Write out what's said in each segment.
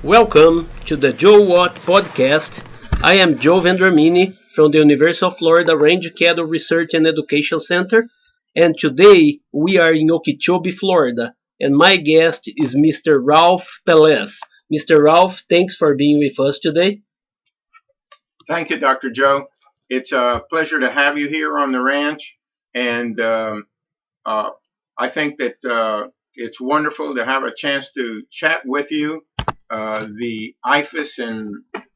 Welcome to the Joao podcast. I am Joe Vendramini from the University of Florida Range Cattle Research and Education Center, and today we are in Okeechobee, Florida, and my guest is Mr. Ralph Pelaez. Mr. Ralph, thanks for being with us today. Thank you, Dr. Joe. It's a pleasure to have you here on the ranch, and I think that it's wonderful to have a chance to chat with you. The IFAS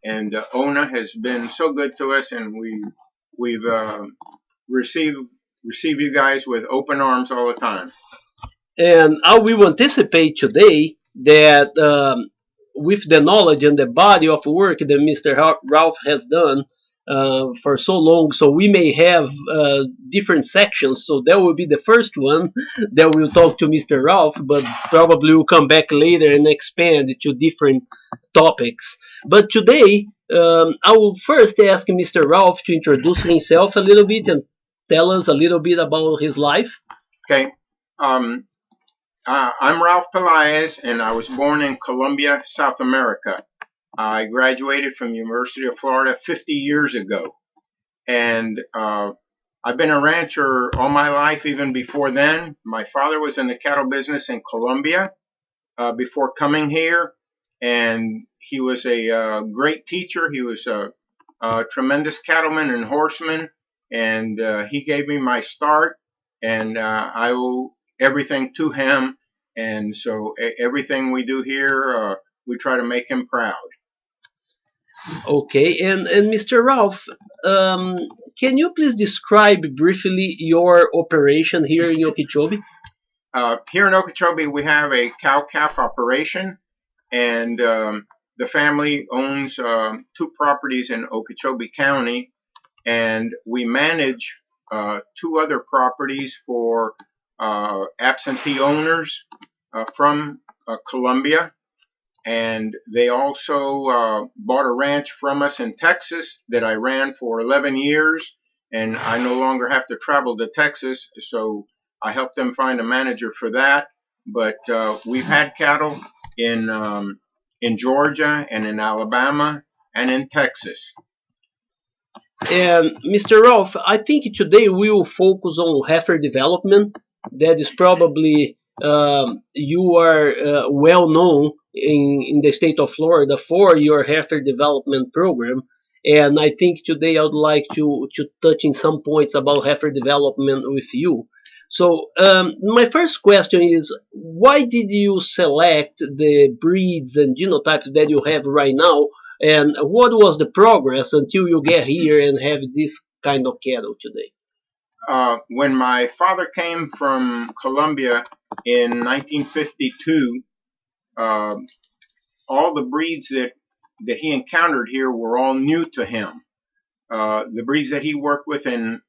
and ONA has been so good to us, and we've received you guys with open arms all the time. And I will anticipate today that with the knowledge and the body of work that Mr. Ralph has done for so long, so we may have different sections. So that will be the first one that we'll talk to Mr. Ralph, but probably we'll come back later and expand to different topics. But today, I will first ask Mr. Ralph to introduce himself a little bit and tell us a little bit about his life. Okay. I'm Ralph Pelaez, and I was born in Colombia, South America. I graduated from the University of Florida 50 years ago, and I've been a rancher all my life, even before then. My father was in the cattle business in Colombia before coming here, and he was a great teacher. He was a tremendous cattleman and horseman, and he gave me my start, and I owe everything to him. And so everything we do here, we try to make him proud. Okay, and Mr. Ralph, can you please describe briefly your operation here in Okeechobee? Here in Okeechobee, we have a cow-calf operation, and the family owns two properties in Okeechobee County, and we manage two other properties for absentee owners from Colombia, and they also bought a ranch from us in Texas that I ran for 11 years, and I no longer have to travel to Texas, so I helped them find a manager for that. But we've had cattle in Georgia and in Alabama and in Texas. And Mr. Ralph, I think today we will focus on heifer development. That is probably you are well known in the state of Florida for your heifer development program. And I think today I would like to touch in some points about heifer development with you. So my first question is, why did you select the breeds and genotypes that you have right now? And what was the progress until you get here and have this kind of cattle today? When my father came from Colombia in 1952, all the breeds that he encountered here were all new to him. The breeds that he worked with in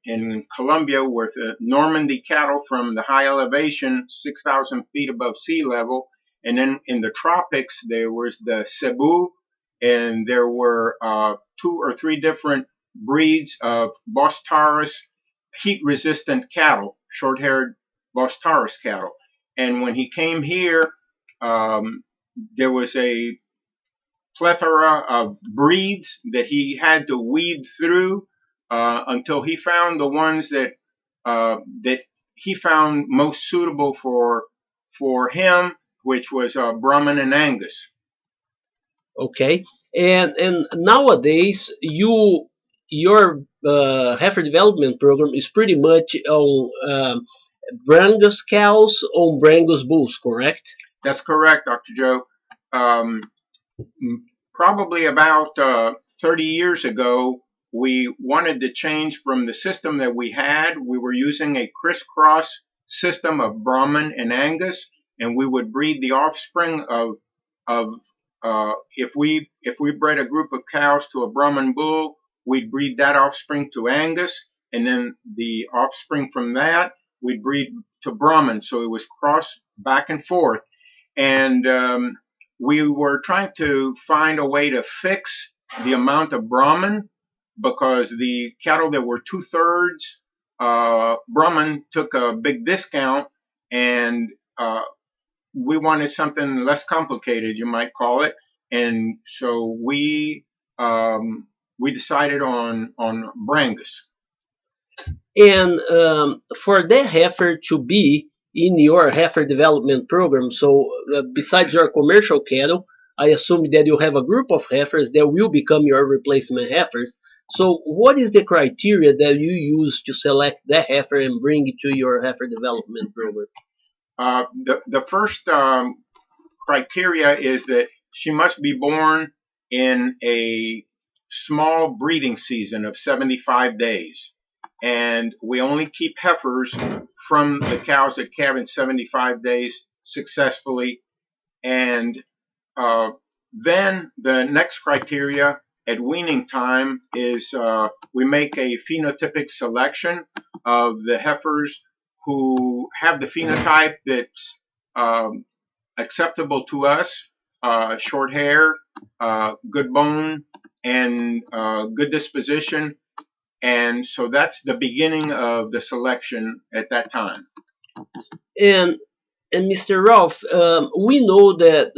Colombia were the Normandy cattle from the high elevation, 6,000 feet above sea level. And then in the tropics, there was the Cebu, and there were two or three different breeds of Bos Taurus heat-resistant cattle, short-haired Bos Taurus cattle. And when he came here, there was a plethora of breeds that he had to weed through until he found the ones that he found most suitable for him, which was Brahman and Angus. Okay, and nowadays your heifer development program is pretty much on Brangus cows on Brangus bulls, correct? That's correct, Dr. Joe. Probably about 30 years ago, we wanted to change from the system that we had. We were using a crisscross system of Brahman and Angus, and we would breed the offspring of if we bred a group of cows to a Brahman bull, we'd breed that offspring to Angus, and then the offspring from that we'd breed to Brahman. So it was crossed back and forth, and we were trying to find a way to fix the amount of Brahman, because the cattle that were 2/3 Brahman took a big discount, and we wanted something less complicated, you might call it. and so we decided on Brangus. And for that heifer to be in your heifer development program, so besides your commercial cattle, I assume that you have a group of heifers that will become your replacement heifers. So, what is the criteria that you use to select that heifer and bring it to your heifer development program? The first criteria is that she must be born in a small breeding season of 75 days. And we only keep heifers from the cows that calve in 75 days successfully. And then the next criteria at weaning time is we make a phenotypic selection of the heifers who have the phenotype that's acceptable to us, short hair, good bone, and good disposition. And so that's the beginning of the selection at that time. And Mr. Ralph, we know that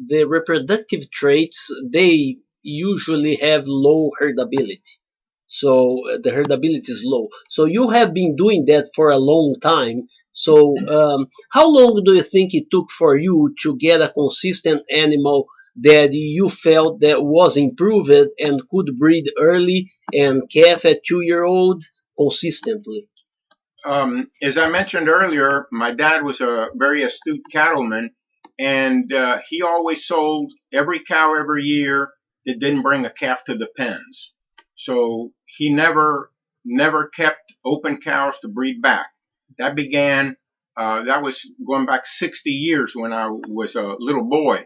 the reproductive traits they usually have low herdability. So the herdability is low. So you have been doing that for a long time. So how long do you think it took for you to get a consistent animal that you felt that was improved and could breed early and calf at 2 year old consistently? As I mentioned earlier, my dad was a very astute cattleman, and he always sold every cow every year that didn't bring a calf to the pens. So he never kept open cows to breed back. That began, that was going back 60 years when I was a little boy,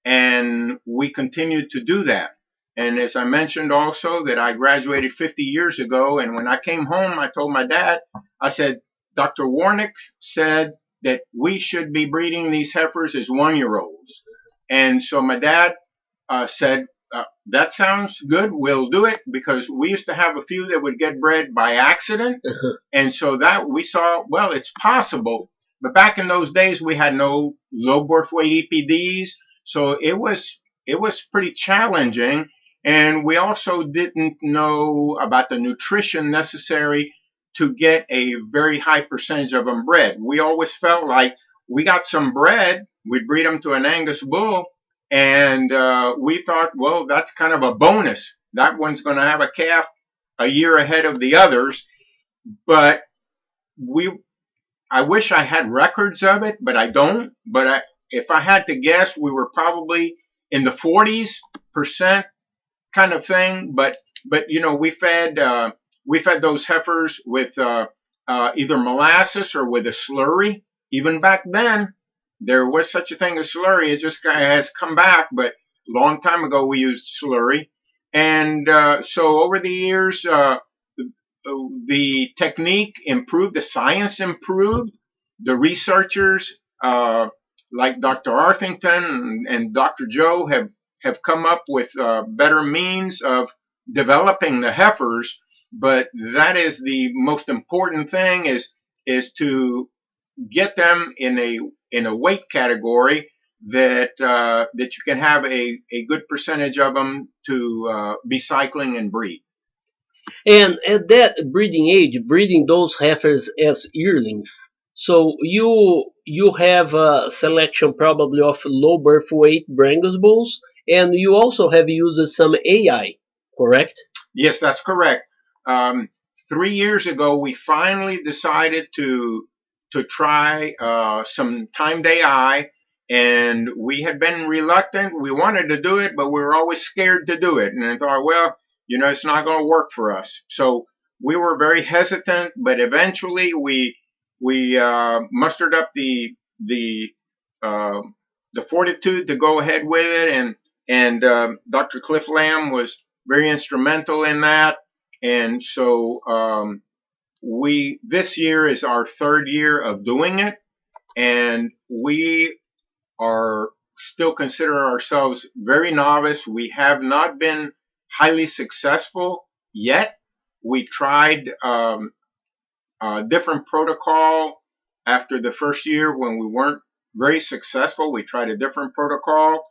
and we continued to do that. And as I mentioned also that I graduated 50 years ago, and when I came home, I told my dad, I said, Dr. Warnick said that we should be breeding these heifers as 1 year olds. And so my dad said, that sounds good, we'll do it, because we used to have a few that would get bred by accident. And so that we saw, well, it's possible. But back in those days, we had no low birth weight EPDs. So it was pretty challenging. And we also didn't know about the nutrition necessary to get a very high percentage of them bred. We always felt like we got some bred, we'd breed them to an Angus bull, and we thought, well, that's kind of a bonus. That one's going to have a calf a year ahead of the others. But I wish I had records of it, but I don't. But if I had to guess, we were probably in the 40% kind of thing. But we fed those heifers with either molasses or with a slurry. Even back then, there was such a thing as slurry. It just kind of has come back, but a long time ago we used slurry. And so over the years, the technique improved, the science improved, the researchers like Dr. Arthington and Dr. Joe have come up with better means of developing the heifers. But that is the most important thing is to get them in a weight category that you can have a good percentage of them to be cycling and breed. And at that breeding age, breeding those heifers as yearlings. So you have a selection probably of low birth weight Brangus bulls, and you also have used some AI, correct? Yes, that's correct. 3 years ago, we finally decided to try some timed AI, and we had been reluctant. We wanted to do it, but we were always scared to do it, and I thought, well, it's not going to work for us. So we were very hesitant, but eventually we mustered up the fortitude to go ahead with it, and Dr. Cliff Lamb was very instrumental in that. And so this year is our 3rd year of doing it, and we are still consider ourselves very novice. We have not been highly successful yet. We tried a different protocol after the first year when we weren't very successful. We tried a different protocol.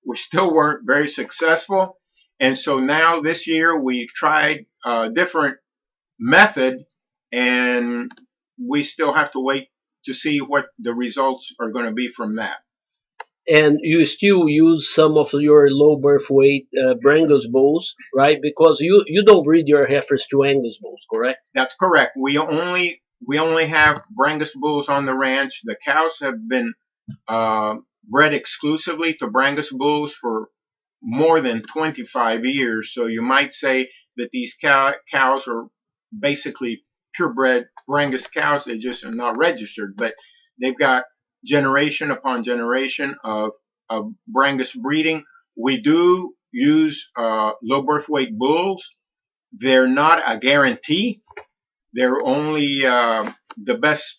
we still weren't very successful. And so now this year we tried a different method, and we still have to wait to see what the results are going to be from that. And you still use some of your low birth weight Brangus bulls, right? Because you don't breed your heifers to Angus bulls, correct? That's correct. We only have Brangus bulls on the ranch. The cows have been bred exclusively to Brangus bulls for more than 25 years. So you might say that these cows are basically purebred Brangus cows. They just are not registered, but they've got generation upon generation of Brangus breeding. We do use low birth weight bulls. They're not a guarantee. They're only the best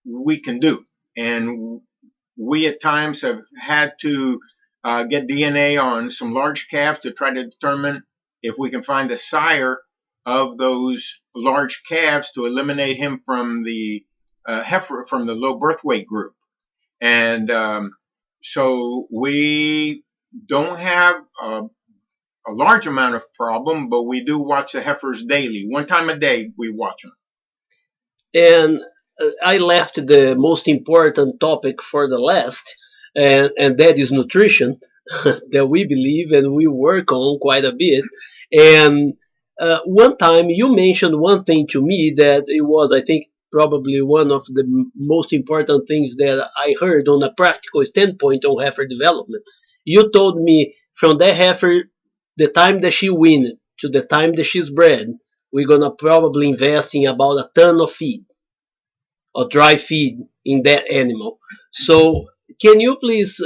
we can do. And we at times have had to get DNA on some large calves to try to determine if we can find the sire of those large calves to eliminate him from the heifer, from the low birth weight group. And so we don't have a large amount of problem, but we do watch the heifers daily. One time a day, we watch them. And I left the most important topic for the last, and that is nutrition, that we believe and we work on quite a bit. And one time you mentioned one thing to me that it was, I think, probably one of the most important things that I heard on a practical standpoint on heifer development. You told me from that heifer, the time that she wins to the time that she's bred, we're gonna probably invest in about a ton of feed or dry feed in that animal. So, can you please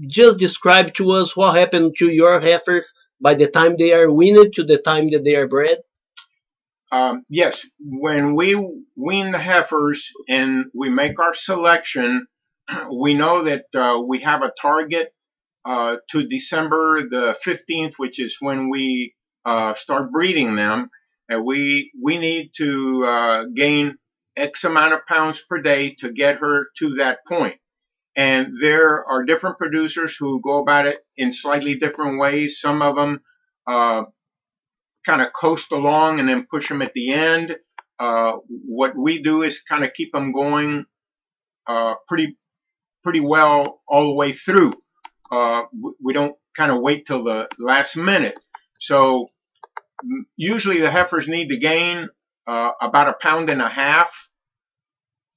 just describe to us what happened to your heifers by the time they are weaned to the time that they are bred? Yes, when we wean the heifers and we make our selection, we know that we have a target to December the 15th, which is when we start breeding them. And we need to gain X amount of pounds per day to get her to that point. And there are different producers who go about it in slightly different ways. Some of them kind of coast along and then push them at the end. What we do is kind of keep them going pretty well all the way through. We don't kind of wait till the last minute. So usually the heifers need to gain about a pound and a half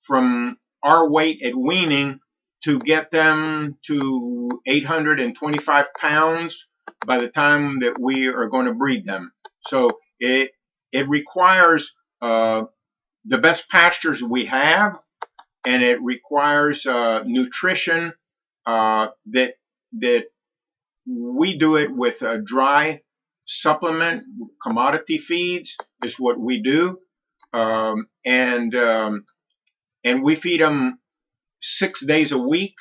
from our weight at weaning to get them to 825 pounds by the time that we are going to breed them. So it requires the best pastures we have, and it requires nutrition that we do it with a dry supplement. Commodity feeds is what we do, and we feed them 6 days a week.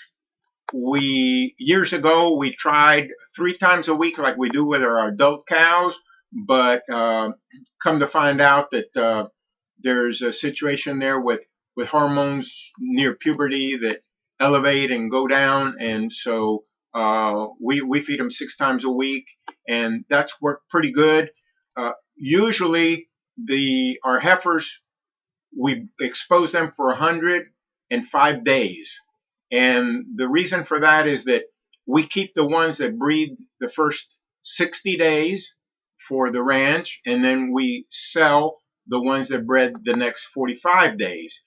Years ago we tried 3 times a week like we do with our adult cows, but come to find out that there's a situation there with hormones near puberty that elevate and go down, and so we feed them 6 times a week, and that's worked pretty good. Usually our heifers, we expose them for 105 days. And the reason for that is that we keep the ones that breed the first 60 days for the ranch, and then we sell the ones that bred the next 45 days.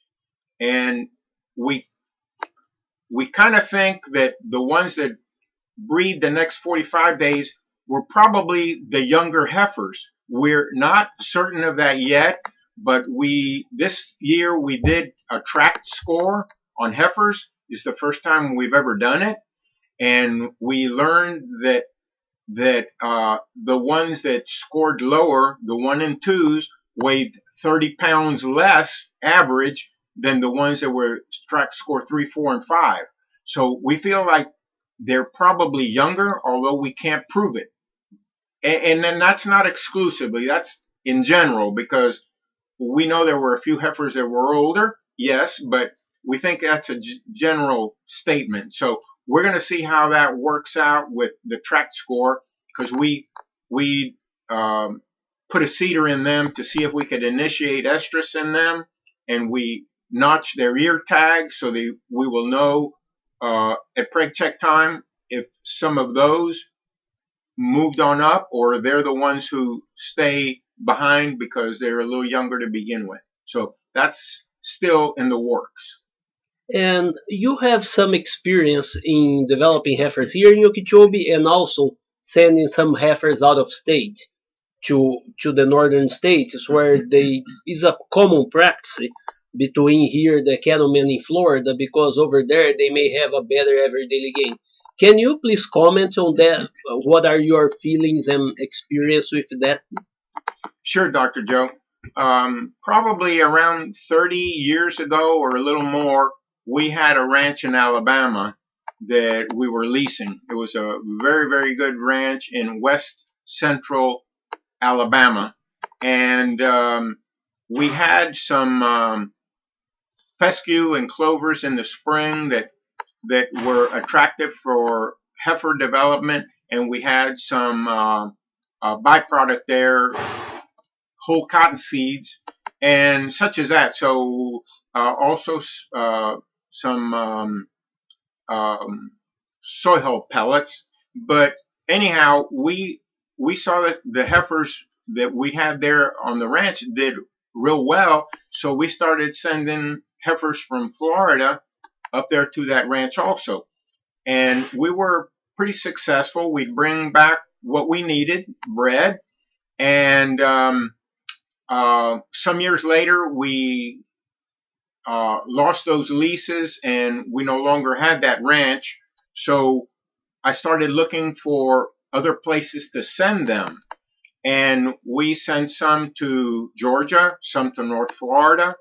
And we kind of think that the ones that breed the next 45 days were probably the younger heifers. We're not certain of that yet, but this year we did a tract score on heifers. It's the first time we've ever done it, and we learned that the ones that scored lower, the 1 and 2s, weighed 30 pounds less average than the ones that were tract score 3, 4, and 5. So we feel like they're probably younger, although we can't prove it. And then that's not exclusively, that's in general, because we know there were a few heifers that were older, yes, but we think that's a general statement. So we're going to see how that works out with the track score, because we put a seeder in them to see if we could initiate estrus in them, and we notch their ear tag so we will know at preg check time if some of those moved on up, or they're the ones who stay behind because they're a little younger to begin with. So that's still in the works. And you have some experience in developing heifers here in Okeechobee and also sending some heifers out of state to the northern states where they is a common practice between here the cattlemen in Florida, because over there they may have a better average daily gain. Can you please comment on that? What are your feelings and experience with that? Sure, Dr. Joe. Probably around 30 years ago or a little more, we had a ranch in Alabama that we were leasing. It was a very, very good ranch in west central Alabama. And we had some fescue and clovers in the spring that were attractive for heifer development. And we had some byproduct there, whole cotton seeds and such as that. So also some soy hull pellets. But anyhow, we saw that the heifers that we had there on the ranch did real well. So we started sending heifers from Florida up there to that ranch also. And we were pretty successful. We'd bring back what we needed, bread, and some years later, we lost those leases and we no longer had that ranch. So I started looking for other places to send them. And we sent some to Georgia, some to North Florida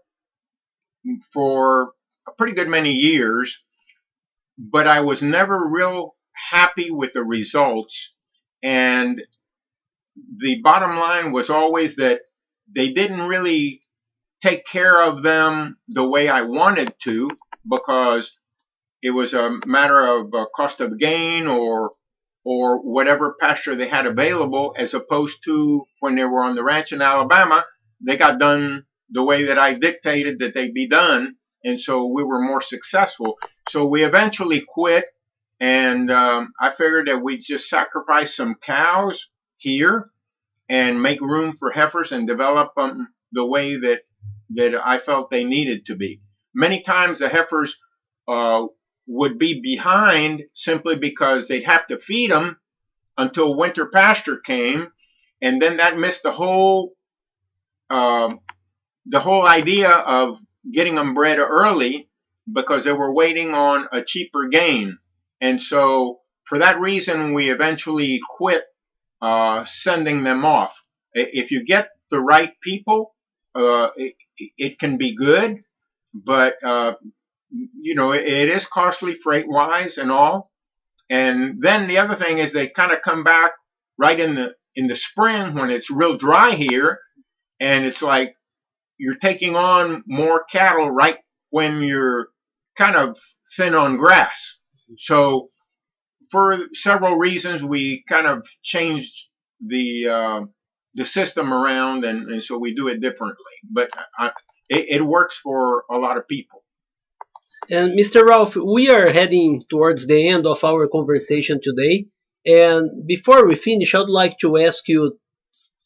for a pretty good many years. But I was never real happy with the results. And the bottom line was always that they didn't really take care of them the way I wanted to, because it was a matter of cost of gain or whatever pasture they had available, as opposed to when they were on the ranch in Alabama, they got done the way that I dictated that they be done, and so we were more successful. So we eventually quit, and I figured that we'd just sacrifice some cows here and make room for heifers and develop them the way that I felt they needed to be. Many times the heifers would be behind simply because they'd have to feed them until winter pasture came, and then that missed the whole idea of getting them bred early, because they were waiting on a cheaper gain. And so for that reason, we eventually quit sending them off. If you get the right people, it can be good, but it is costly freight wise and all. And then the other thing is they kind of come back right in the spring when it's real dry here, and it's like you're taking on more cattle right when you're kind of thin on grass. So for several reasons, we kind of changed the system around, and so we do it differently. But it works for a lot of people. And Mr. Ralph, we are heading towards the end of our conversation today. And before we finish, I'd like to ask you a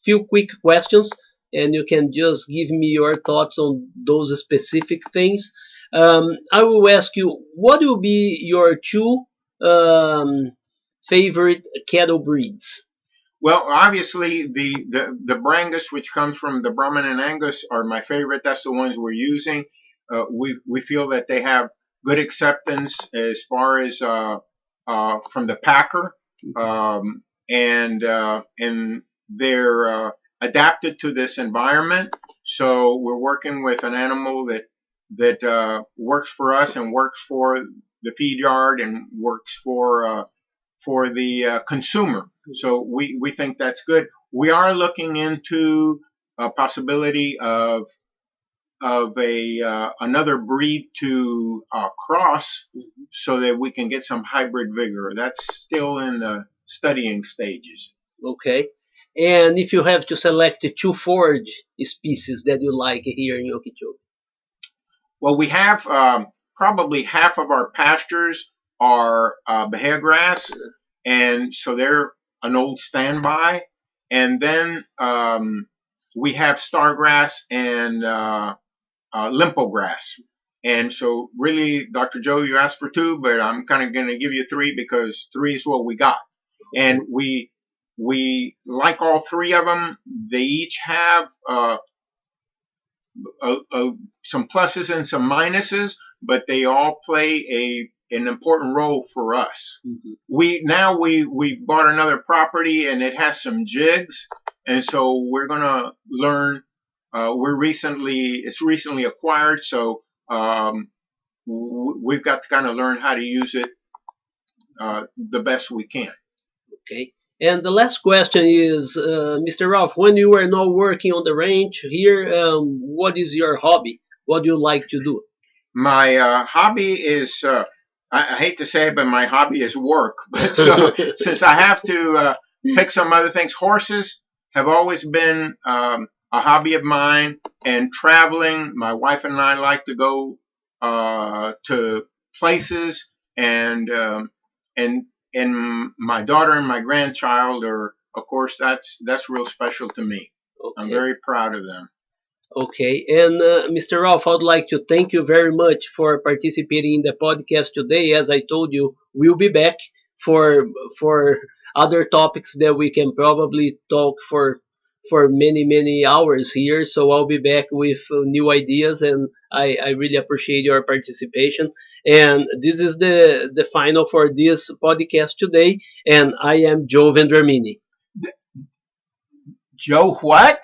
few quick questions, and you can just give me your thoughts on those specific things. I will ask you, what will be your two favorite cattle breeds? Well, obviously the Brangus, which comes from the Brahman and Angus, are my favorite. That's the ones we're using. We feel that they have good acceptance as far as from the packer, and they're adapted to this environment. So we're working with an animal that works for us and works for the feed yard and works for the consumer. So we think that's good. We are looking into a possibility of of a another breed to cross so that we can get some hybrid vigor. That's still in the studying stages. Okay. And if you have to select the two forage species that you like here in Okeechobee? Well, we have probably half of our pastures are Bahia grass, and so they're an old standby. And then we have stargrass and limpo grass. And so, really, Dr. Joe, you asked for two, but I'm kind of going to give you three because three is what we got. And we like all three of them. They each have some pluses and some minuses, but they all play an important role for us. Mm-hmm. We bought another property and it has some jigs, and so we're gonna learn. It's recently acquired, so we've got to kind of learn how to use it the best we can. Okay. And the last question is, Mr. Ralph, when you are not working on the ranch here, what is your hobby? What do you like to do? My hobby is, I hate to say it, but my hobby is work. But so since I have to pick some other things, horses have always been a hobby of mine, and traveling. My wife and I like to go to places, and my daughter and my grandchild are, of course, that's real special to me. Okay. I'm very proud of them. Okay, and Mr. Ralph, I'd like to thank you very much for participating in the podcast today. As I told you, we'll be back for other topics that we can probably talk for many hours here. So I'll be back with new ideas, and I really appreciate your participation. And this is the final for this podcast today. And I am Joe Vendramini. Joe what?